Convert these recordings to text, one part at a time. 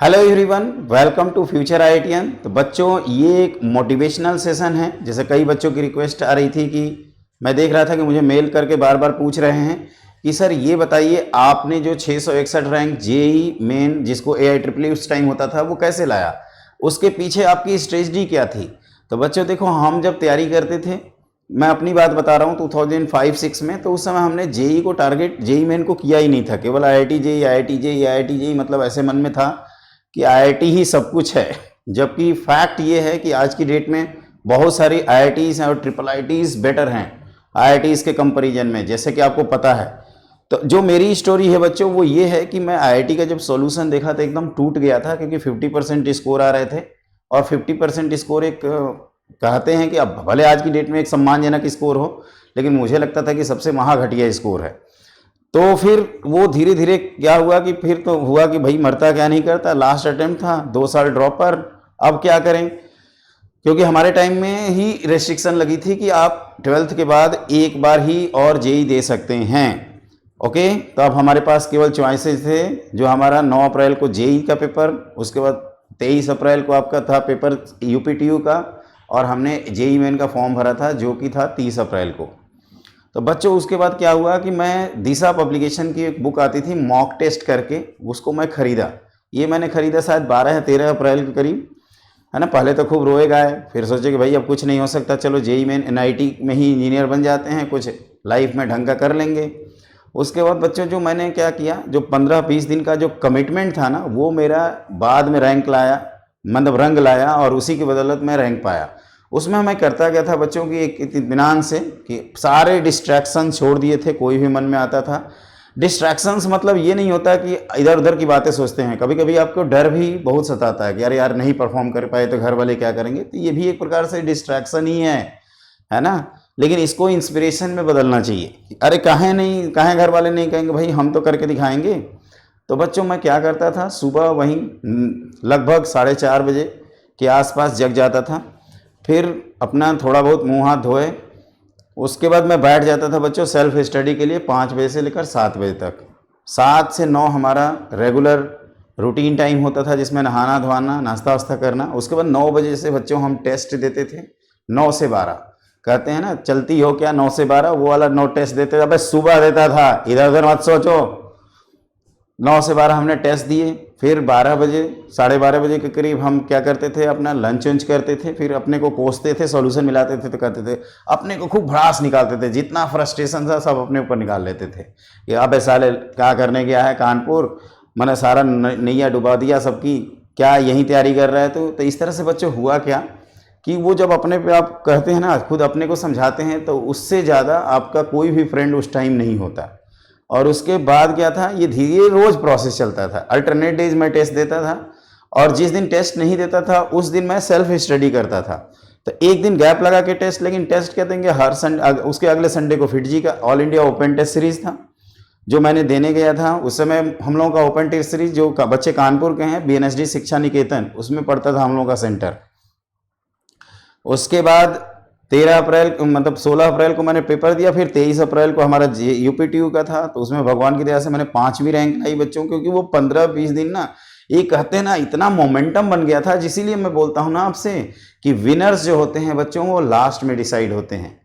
Hello everyone, welcome to Future IITian. तो बच्चों, ये एक मोटिवेशनल सेशन है। जैसे कई बच्चों की रिक्वेस्ट आ रही थी कि मैं देख रहा था कि मुझे मेल करके बार बार पूछ रहे हैं कि सर ये बताइए, आपने जो 661 रैंक जेई मेन जिसको AIEEE उस टाइम होता था वो कैसे लाया, उसके पीछे आपकी स्ट्रेटजी क्या थी। तो बच्चों देखो, हम जब तैयारी करते थे, मैं अपनी बात बता रहा हूँ 2005-6 में, तो उस समय हमने जेई को टारगेट, जेई मेन को किया ही नहीं था। केवल IIT जेई मतलब ऐसे मन में था कि IIT ही सब कुछ है। जबकि फैक्ट ये है कि आज की डेट में बहुत सारी IITs हैं और IIITs बेटर हैं IITs के कंपैरिजन में, जैसे कि आपको पता है। तो जो मेरी स्टोरी है बच्चों, वो ये है कि मैं IIT का जब सॉल्यूशन देखा तो एकदम टूट गया था, क्योंकि 50% स्कोर आ रहे थे। और 50% स्कोर एक कहते हैं कि अब भले आज की डेट में एक सम्मानजनक स्कोर हो, लेकिन मुझे लगता था कि सबसे महाघटिया स्कोर है। तो फिर वो धीरे धीरे क्या हुआ कि फिर तो हुआ कि भाई मरता क्या नहीं करता, लास्ट अटेम्प्ट था, 2 साल ड्रॉप पर। अब क्या करें, क्योंकि हमारे टाइम में ही रेस्ट्रिक्शन लगी थी कि आप 12th के बाद एक बार ही और जेई दे सकते हैं। ओके, तो अब हमारे पास केवल चॉइसेस थे। जो हमारा 9 अप्रैल को जेई का पेपर, उसके बाद 23 अप्रैल को आपका था पेपर UPTU का, और हमने जेई मेन का फॉर्म भरा था जो कि था 30 अप्रैल को। तो बच्चों उसके बाद क्या हुआ कि मैं दिशा पब्लिकेशन की एक बुक आती थी मॉक टेस्ट करके, उसको मैं ख़रीदा। ये मैंने ख़रीदा शायद 12 या 13 अप्रैल के करीब, है ना। पहले तो खूब रोए गाए, फिर सोचे कि भाई अब कुछ नहीं हो सकता, चलो जेई मेन NIT में ही इंजीनियर बन जाते हैं, कुछ लाइफ में ढंग का कर लेंगे। उसके बाद बच्चों जो मैंने क्या किया, जो 15-20 दिन का जो कमिटमेंट था ना, वो मेरा बाद में रैंक लाया, मतलब रंग लाया, और उसी की बदौलत मैं रैंक पाया। उसमें मैं करता क्या था बच्चों की, एक इत्मीनान से कि सारे डिस्ट्रैक्शन छोड़ दिए थे। कोई भी मन में आता था, डिस्ट्रैक्शंस मतलब ये नहीं होता कि इधर उधर की बातें सोचते हैं। कभी कभी आपको डर भी बहुत सताता है कि यार यार नहीं परफॉर्म कर पाए तो घर वाले क्या करेंगे, तो ये भी एक प्रकार से डिस्ट्रैक्शन ही है ना। लेकिन इसको इंस्पिरेशन में बदलना चाहिए। अरे काहे नहीं, काहे घर वाले नहीं कहेंगे, भाई हम तो करके दिखाएंगे। तो बच्चों मैं क्या करता था, सुबह वहीं लगभग 4:30 बजे के आसपास जग जाता था। फिर अपना थोड़ा बहुत मुंह हाथ धोए, उसके बाद मैं बैठ जाता था बच्चों सेल्फ स्टडी के लिए 5 बजे से लेकर 7 बजे तक। 7 से 9 हमारा रेगुलर रूटीन टाइम होता था, जिसमें नहाना धोना नाश्ता वास्ता करना। उसके बाद 9 बजे से बच्चों हम टेस्ट देते थे। 9 से 12 कहते हैं ना, चलती हो क्या 9 से 12, वो वाला 9 टेस्ट देते थे। अब सुबह देता था, इधर उधर मत सोचो। 9 से 12 हमने टेस्ट दिए। फिर 12 बजे, 12:30 बजे के करीब हम क्या करते थे, अपना लंच वंच करते थे। फिर अपने को कोसते थे, सॉल्यूशन मिलाते थे, तो कहते थे अपने को खूब भड़ास निकालते थे। जितना फ्रस्ट्रेशन था सब अपने ऊपर निकाल लेते थे कि अबे साले क्या करने गया है कानपुर, मैंने सारा नैया डुबा दिया सबकी, क्या यही तैयारी कर रहा है। तो इस तरह से बच्चों हुआ क्या कि वो जब अपने पे आप कहते हैं ना, खुद अपने को समझाते हैं, तो उससे ज़्यादा आपका कोई भी फ्रेंड उस टाइम नहीं होता। और उसके बाद क्या था, ये धीरे रोज प्रोसेस चलता था। अल्टरनेट डेज में टेस्ट देता था, और जिस दिन टेस्ट नहीं देता था उस दिन मैं सेल्फ स्टडी करता था। तो एक दिन गैप लगा के टेस्ट, लेकिन टेस्ट क्या देंगे हर संडे, उसके अगले संडे को FIITJEE का all India open test series था जो मैंने देने गया था। उस समय हम लोगों का ओपन टेस्ट सीरीज, जो बच्चे कानपुर के हैं, BNSD शिक्षा निकेतन, उसमें पढ़ता था हम लोगों का सेंटर। उसके बाद 13 अप्रैल मतलब 16 अप्रैल को मैंने पेपर दिया। फिर 23 अप्रैल को हमारा UPTU का था, तो उसमें भगवान की दया से मैंने 5वीं रैंक लाई बच्चों, क्योंकि वो 15-20 दिन ना, ये कहते हैं ना, इतना मोमेंटम बन गया था। इसीलिए मैं बोलता हूँ ना आपसे कि विनर्स जो होते हैं बच्चों, वो लास्ट में डिसाइड होते हैं,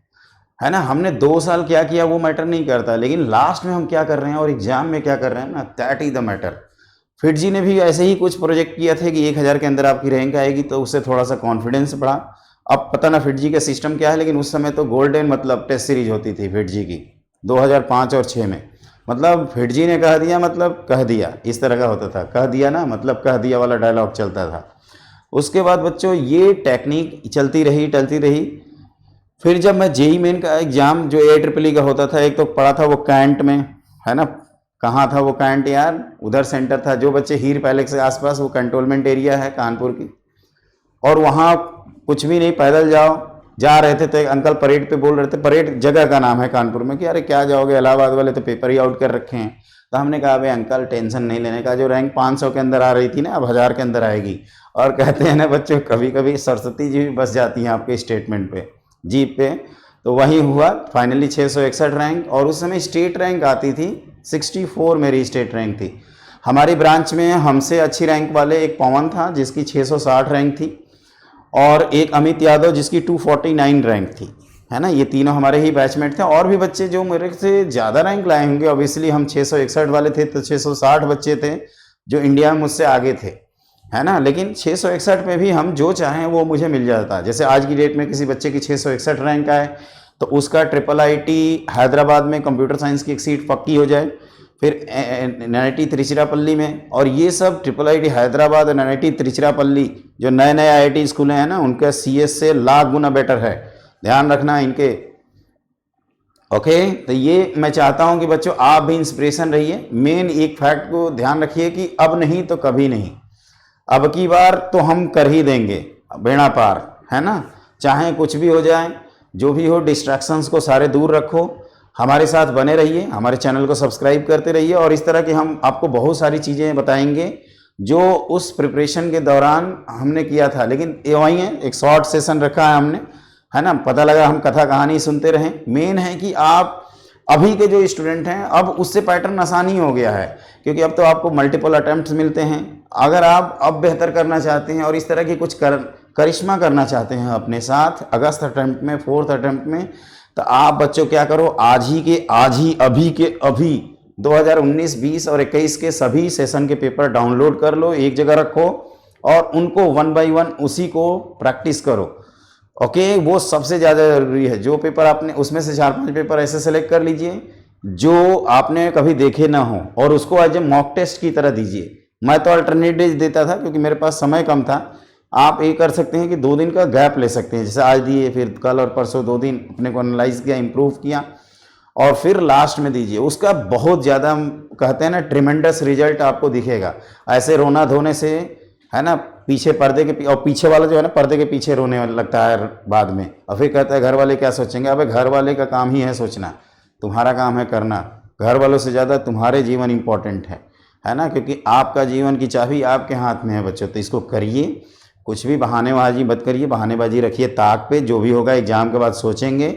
है ना। हमने 2 साल क्या किया वो मैटर नहीं करता, लेकिन लास्ट में हम क्या कर रहे हैं और एग्जाम में क्या कर रहे हैं ना, that is the matter. FIITJEE ने भी ऐसे ही कुछ प्रोजेक्ट किया था कि 1000 के अंदर आपकी रैंक आएगी, तो उससे थोड़ा सा कॉन्फिडेंस बढ़ा। अब पता ना FIITJEE का सिस्टम क्या है, लेकिन उस समय तो गोल्डन मतलब टेस्ट सीरीज होती थी FIITJEE की 2005 और 6 में। मतलब FIITJEE ने कह दिया मतलब कह दिया, इस तरह का होता था। कह दिया ना मतलब कह दिया वाला डायलॉग चलता था। उसके बाद बच्चों ये टेक्निक चलती रही। फिर जब मैं जेई मेन का एग्जाम जो AIEEE का होता था, एक तो पढ़ा था वो कैंट में, है ना। कहाँ था वो कैंट यार, उधर सेंटर था। जो बच्चे हीर पैलेस के आसपास, वो कंटोनमेंट एरिया है कानपुर की, और वहाँ कुछ भी नहीं, पैदल जाओ। जा रहे थे तो एक अंकल परेड पे बोल रहे थे, परेड जगह का नाम है कानपुर में, कि अरे क्या जाओगे, इलाहाबाद वाले तो पेपर ही आउट कर रखे हैं। तो हमने कहा भाई अंकल टेंशन नहीं लेने का, जो रैंक 500 के अंदर आ रही थी ना, अब 1000 के अंदर आएगी। और कहते हैं ना बच्चों, कभी कभी सरस्वती जी भी बस जाती हैं आपके स्टेटमेंट पे, जीप पे। तो वही हुआ, फाइनली 661 रैंक। और उस समय स्टेट रैंक आती थी 64, मेरी स्टेट रैंक थी। हमारी ब्रांच में हमसे अच्छी रैंक वाले एक पवन था जिसकी 660 रैंक थी, और एक अमित यादव जिसकी 249 रैंक थी, है ना। ये तीनों हमारे ही बैचमेट थे। और भी बच्चे जो मेरे से ज़्यादा रैंक लाए होंगे, ऑब्वियसली हम 661 वाले थे तो 660 बच्चे थे जो इंडिया में मुझसे आगे थे, है ना। लेकिन 661 में भी हम जो चाहें वो मुझे मिल जाता। जैसे आज की डेट में किसी बच्चे की 661 रैंक आए तो उसका IIIT हैदराबाद में कंप्यूटर साइंस की एक सीट पक्की हो जाए, फिर NIT तिरुचिरापल्ली में। और ये सब IIIT हैदराबाद और NIT तिरुचिरापल्ली जो नए नए IIT स्कूल हैं ना, उनका CS से लाख गुना बेटर है, ध्यान रखना इनके। ओके, तो ये मैं चाहता हूं कि बच्चों आप भी इंस्पिरेशन रहिए। मेन एक फैक्ट को ध्यान रखिए कि अब नहीं तो कभी नहीं, अब की बार तो हम कर ही देंगे बेड़ा पार, है ना। चाहे कुछ भी हो जाए, जो भी हो, डिस्ट्रैक्शंस को सारे दूर रखो, हमारे साथ बने रहिए, हमारे चैनल को सब्सक्राइब करते रहिए। और इस तरह की हम आपको बहुत सारी चीज़ें बताएंगे जो उस प्रिपरेशन के दौरान हमने किया था। लेकिन ये वही है, एक शॉर्ट सेशन रखा है हमने, है ना। पता लगा हम कथा कहानी सुनते रहें। मेन है कि आप अभी के जो स्टूडेंट हैं, अब उससे पैटर्न आसानी हो गया है, क्योंकि अब तो आपको मल्टीपल अटेम्प्ट्स मिलते हैं। अगर आप अब बेहतर करना चाहते हैं और इस तरह की कुछ करिश्मा करना चाहते हैं अपने साथ अगस्त अटेम्प्ट में, 4th अटेम्प्ट में, तो आप बच्चों क्या करो, आज ही अभी के अभी 2019, 20 और 21 के सभी सेशन के पेपर डाउनलोड कर लो, एक जगह रखो और उनको 1 by 1 उसी को प्रैक्टिस करो। ओके, वो सबसे ज़्यादा ज़रूरी है। जो पेपर आपने, उसमें से 4-5 पेपर ऐसे सेलेक्ट कर लीजिए जो आपने कभी देखे ना हो, और उसको एज ए मॉक टेस्ट की तरह दीजिए। मैं तो अल्टरनेट डेज देता था क्योंकि मेरे पास समय कम था। आप ये कर सकते हैं कि 2 दिन का गैप ले सकते हैं, जैसे आज दिए, फिर कल और परसों 2 दिन अपने को एनालाइज किया, इम्प्रूव किया, और फिर लास्ट में दीजिए। उसका बहुत ज़्यादा, हम कहते हैं ना, ट्रिमेंडस रिजल्ट आपको दिखेगा। ऐसे रोना धोने से, है ना, पीछे पर्दे के और पीछे वाला जो है ना, पर्दे के पीछे रोने लगता है बाद में, और फिर कहता है घर वाले क्या सोचेंगे। अबे घर वाले का काम ही है सोचना, तुम्हारा काम है करना। घर वालों से ज़्यादा तुम्हारे जीवन इंपॉर्टेंट है ना, क्योंकि आपका जीवन की चाबी आपके हाथ में है बच्चों। तो इसको करिए, कुछ भी बहानेबाजी मत करिए, बहानेबाजी रखिए ताक पे। जो भी होगा एग्जाम के बाद सोचेंगे,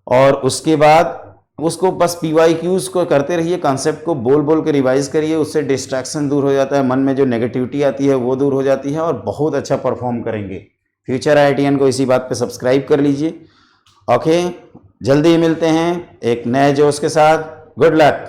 और उसके बाद उसको बस PYQs को करते रहिए, कॉन्सेप्ट को बोल बोल के रिवाइज करिए। उससे डिस्ट्रैक्शन दूर हो जाता है, मन में जो नेगेटिविटी आती है वो दूर हो जाती है, और बहुत अच्छा परफॉर्म करेंगे। फ्यूचर IITian को इसी बात पे सब्सक्राइब कर लीजिए। ओके, जल्दी मिलते हैं एक नए जोश के साथ। Good luck.